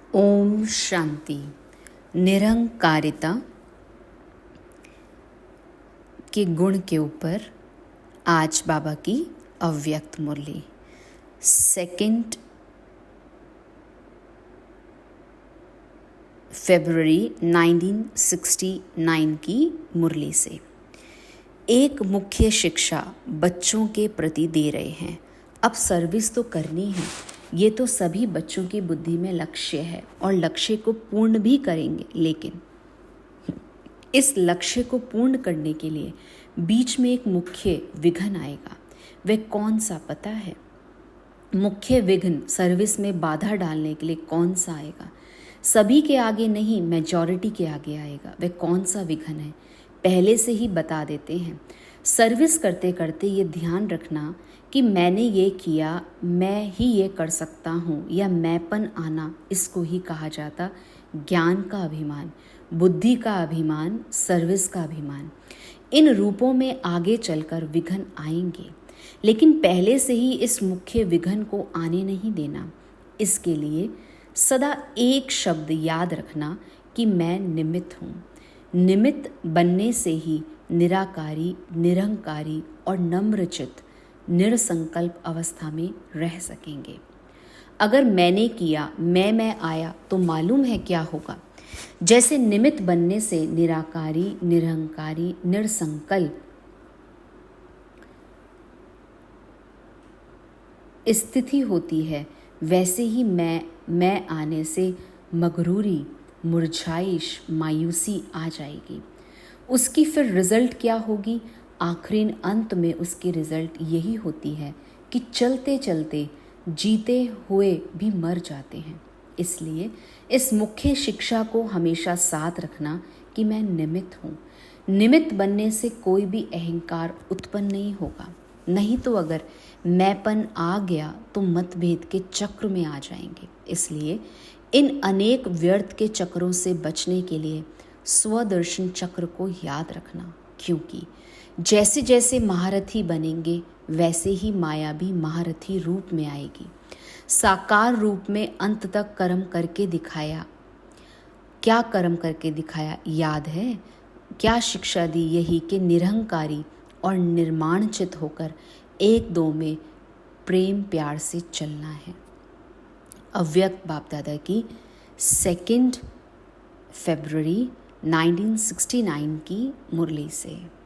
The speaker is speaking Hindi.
ओम शांति। निरंकारिता के गुण के ऊपर आज बाबा की अव्यक्त मुरली 2 फरवरी 1969 की मुरली से। एक मुख्य शिक्षा बच्चों के प्रति दे रहे हैं। अब सर्विस तो करनी है, ये तो सभी बच्चों की बुद्धि में लक्ष्य है और लक्ष्य को पूर्ण भी करेंगे, लेकिन इस लक्ष्य को पूर्ण करने के लिए बीच में एक मुख्य विघ्न आएगा। वह कौन सा पता है? मुख्य विघ्न सर्विस में बाधा डालने के लिए कौन सा आएगा? सभी के आगे नहीं, मेजॉरिटी के आगे आएगा। वह कौन सा विघ्न है? पहले से ही बता देते हैं। सर्विस करते करते ये ध्यान रखना कि मैंने ये किया, मैं ही ये कर सकता हूँ, या मैंपन आना, इसको ही कहा जाता ज्ञान का अभिमान, बुद्धि का अभिमान, सर्विस का अभिमान। इन रूपों में आगे चलकर विघ्न आएंगे, लेकिन पहले से ही इस मुख्य विघ्न को आने नहीं देना। इसके लिए सदा एक शब्द याद रखना कि मैं निमित्त हूँ। निमित्त बनने से ही निराकारी, निरंकारी और नम्रचित्त निरसंकल्प अवस्था में रह सकेंगे। अगर मैंने किया, मैं आया, तो मालूम है क्या होगा। जैसे निमित्त बनने से निराकारी, निरंकारी, निरसंकल्प स्थिति होती है, वैसे ही मैं आने से मगरूरी, मुरझाइश, मायूसी आ जाएगी। उसकी फिर रिजल्ट क्या होगी? आखिरी अंत में उसकी रिजल्ट यही होती है कि चलते चलते जीते हुए भी मर जाते हैं। इसलिए इस मुख्य शिक्षा को हमेशा साथ रखना कि मैं निमित्त हूँ। निमित्त बनने से कोई भी अहंकार उत्पन्न नहीं होगा, नहीं तो अगर मैंपन आ गया तो मतभेद के चक्र में आ जाएंगे। इसलिए इन अनेक व्यर्थ के चक्रों से बचने के लिए स्वदर्शन चक्र को याद रखना, क्योंकि जैसे जैसे महारथी बनेंगे वैसे ही माया भी महारथी रूप में आएगी। साकार रूप में अंत तक कर्म करके दिखाया। क्या कर्म करके दिखाया याद है? क्या शिक्षा दी? यही कि निरहंकारी और निर्माणचित होकर एक दो में प्रेम प्यार से चलना है। अव्यक्त बाप दादा की 2 फरवरी 1969 की मुरली से।